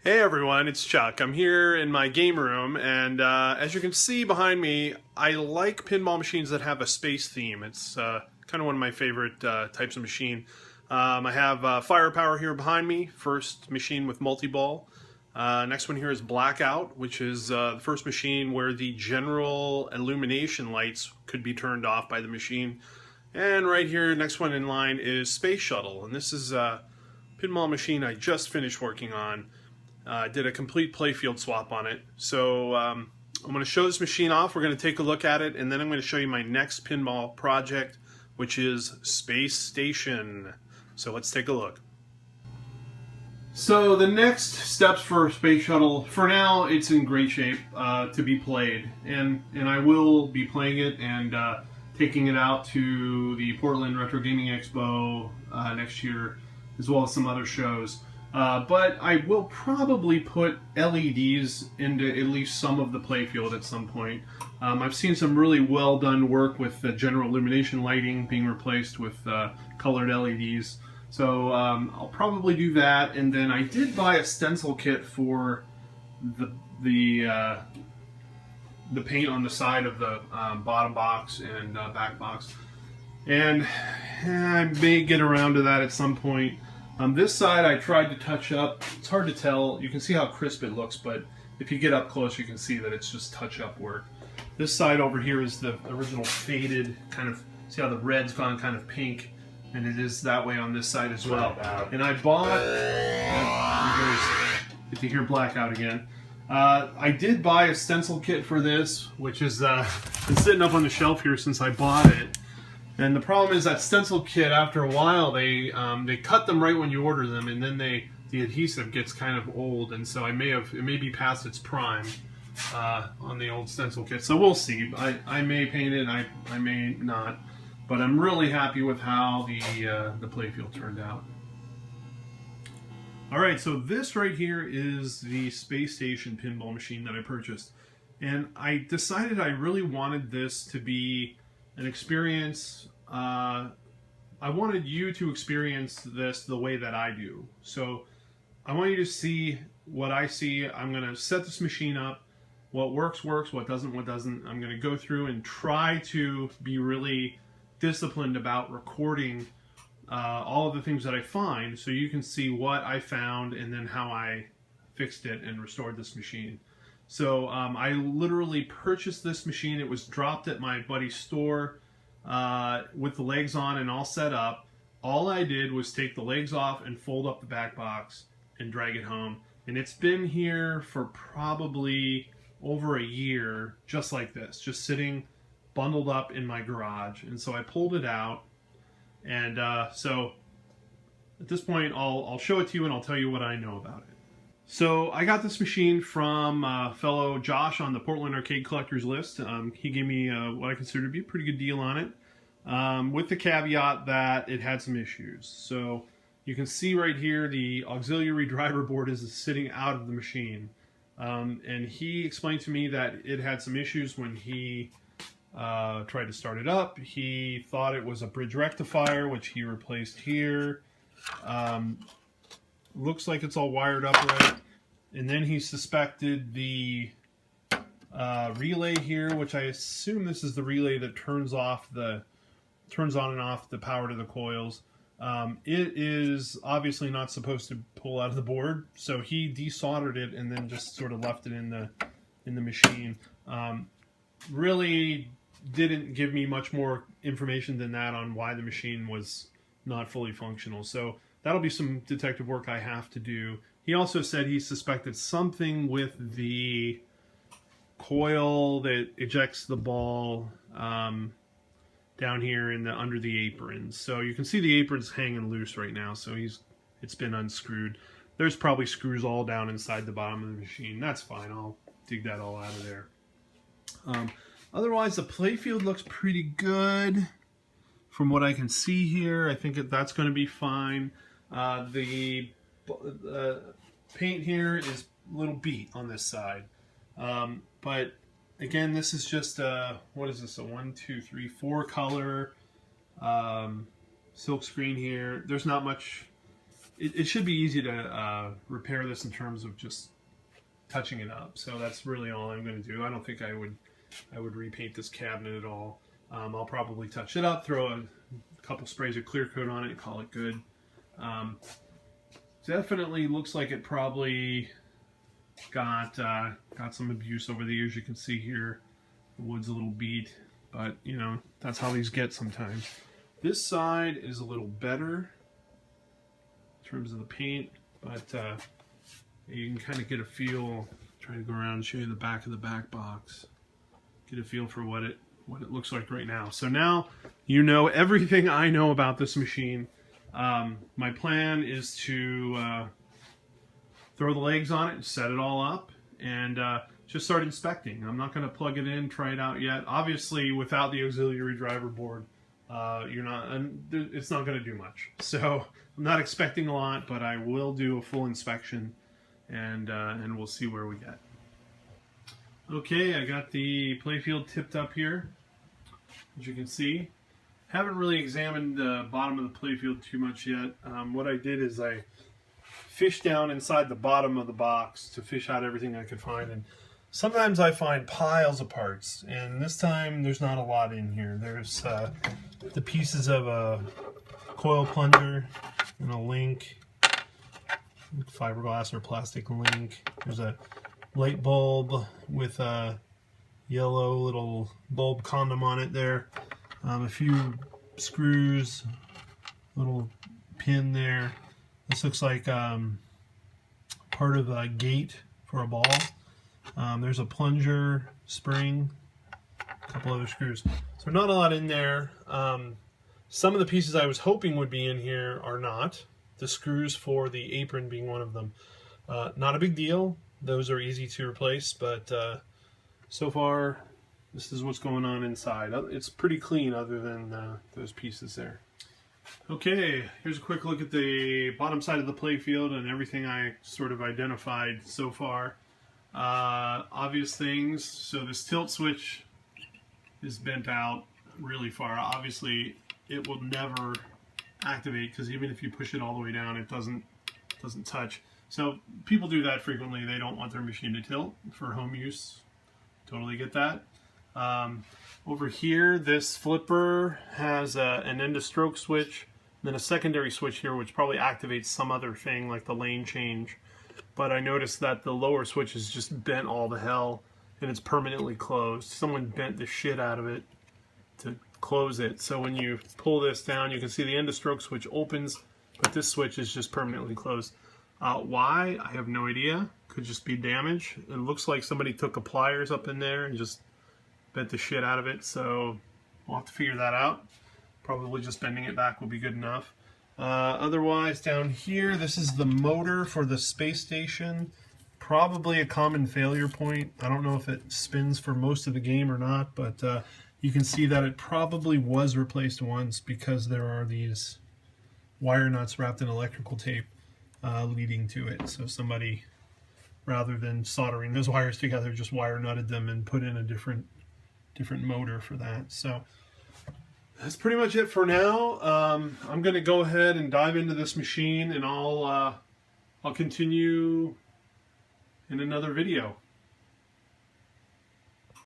Hey everyone, it's Chuck. I'm here in my game room, and as you can see behind me, I like pinball machines that have a space theme. It's kind of one of my favorite types of machine. I have Firepower here behind me, first machine with multi-ball. Next one here is Blackout, which is the first machine where the general illumination lights could be turned off by the machine. And right here, next one in line is Space Shuttle, and this is a pinball machine I just finished working on. Did a complete playfield swap on it. So I'm going to show this machine off. We're going to take a look at it, and then I'm going to show you my next pinball project, which is Space Station. So let's take a look. So the next steps for Space Shuttle, for now it's in great shape to be played, and I will be playing it and taking it out to the Portland Retro Gaming Expo next year, as well as some other shows. But I will probably put LEDs into at least some of the playfield at some point. I've seen some really well done work with the general illumination lighting being replaced with colored LEDs. So I'll probably do that, and then I did buy a stencil kit for the paint on the side of the bottom box and back box, and I may get around to that at some point. This side I tried to touch up. It's hard to tell. You can see how crisp it looks, but if you get up close you can see that it's just touch-up work. This side over here is the original faded kind of, see how the red's gone kind of pink, and it is that way on this side as well. And I bought, get to hear Blackout again. I did buy a stencil kit for this, which is been sitting up on the shelf here since I bought it. And the problem is that stencil kit, after a while, they cut them right when you order them, and then the adhesive gets kind of old, and so it may be past its prime on the old stencil kit. So we'll see. I may paint it, I may not, but I'm really happy with how the playfield turned out. All right, so this right here is the Space Station pinball machine that I purchased, and I decided I really wanted this to be an experience. I wanted you to experience this the way that I do. So I want you to see what I see. I'm going to set this machine up. What works, works. What doesn't, what doesn't. I'm going to go through and try to be really disciplined about recording all of the things that I find, so you can see what I found and then how I fixed it and restored this machine. So I literally purchased this machine. It was dropped at my buddy's store with the legs on and all set up. All I did was take the legs off and fold up the back box and drag it home. And it's been here for probably over a year, just like this, just sitting bundled up in my garage. And so I pulled it out, and so at this point I'll show it to you and I'll tell you what I know about it. So I got this machine from fellow Josh on the Portland Arcade Collectors list. He gave me what I consider to be a pretty good deal on it, with the caveat that it had some issues. So you can see right here the auxiliary driver board is sitting out of the machine. And he explained to me that it had some issues when he tried to start it up. He thought it was a bridge rectifier, which he replaced here. Looks like it's all wired up right. And then he suspected the relay here, which I assume this is the relay that turns on and off the power to the coils. It is obviously not supposed to pull out of the board, so he desoldered it and then just sort of left it in the machine. Really didn't give me much more information than that on why the machine was not fully functional. So that'll be some detective work I have to do. He also said he suspected something with the coil that ejects the ball down here under the aprons. So you can see the apron's hanging loose right now, so it's been unscrewed. There's probably screws all down inside the bottom of the machine. That's fine. I'll dig that all out of there. Otherwise, the playfield looks pretty good from what I can see here. I think that's going to be fine. The paint here is a little beat on this side, but again, this is just what is this, a 1, 2, 3, 4 color silk screen here. There's not much it should be easy to repair this in terms of just touching it up. So that's really all I'm going to do. I don't think I would repaint this cabinet at all. I'll probably touch it up, throw a couple sprays of clear coat on it, and call it good. Definitely looks like it probably got some abuse over the years. You can see here the wood's a little beat, but you know, that's how these get sometimes. This side is a little better in terms of the paint, but you can kind of get a feel. Try to go around and show you the back of the back box. Get a feel for what it looks like right now. So now you know everything I know about this machine. My plan is to throw the legs on it, set it all up, and just start inspecting. I'm not going to plug it in, try it out yet. Obviously, without the auxiliary driver board, it's not going to do much. So I'm not expecting a lot, but I will do a full inspection, and we'll see where we get. Okay, I got the playfield tipped up here, as you can see. Haven't really examined the bottom of the playfield too much yet. What I did is I fished down inside the bottom of the box to fish out everything I could find. And sometimes I find piles of parts, and this time there's not a lot in here. There's the pieces of a coil plunger and a link, fiberglass or plastic link. There's a light bulb with a yellow little bulb condom on it there. A few screws, little pin there. This looks like part of a gate for a ball. There's a plunger, spring, a couple other screws. So not a lot in there. Some of the pieces I was hoping would be in here are not. The screws for the apron being one of them. Not a big deal. Those are easy to replace, but so far this is what's going on inside. It's pretty clean other than those pieces there. Okay, here's a quick look at the bottom side of the playfield and everything I sort of identified so far. Obvious things. So this tilt switch is bent out really far. Obviously it will never activate because even if you push it all the way down, it doesn't touch. So people do that frequently. They don't want their machine to tilt for home use. Totally get that. Over here, this flipper has an end of stroke switch, then a secondary switch here which probably activates some other thing like the lane change. But I noticed that the lower switch is just bent all to hell and it's permanently closed. Someone bent the shit out of it to close it. So when you pull this down, you can see the end of stroke switch opens, but this switch is just permanently closed. Why? I have no idea. Could just be damage. It looks like somebody took a pliers up in there and just bent the shit out of it, so we'll have to figure that out. Probably just bending it back will be good enough. Otherwise, down here, this is the motor for the space station. Probably a common failure point. I don't know if it spins for most of the game or not, but you can see that it probably was replaced once because there are these wire nuts wrapped in electrical tape leading to it. So somebody, rather than soldering those wires together, just wire nutted them and put in a different motor for that. So that's pretty much it for now. I'm going to go ahead and dive into this machine, and I'll continue in another video.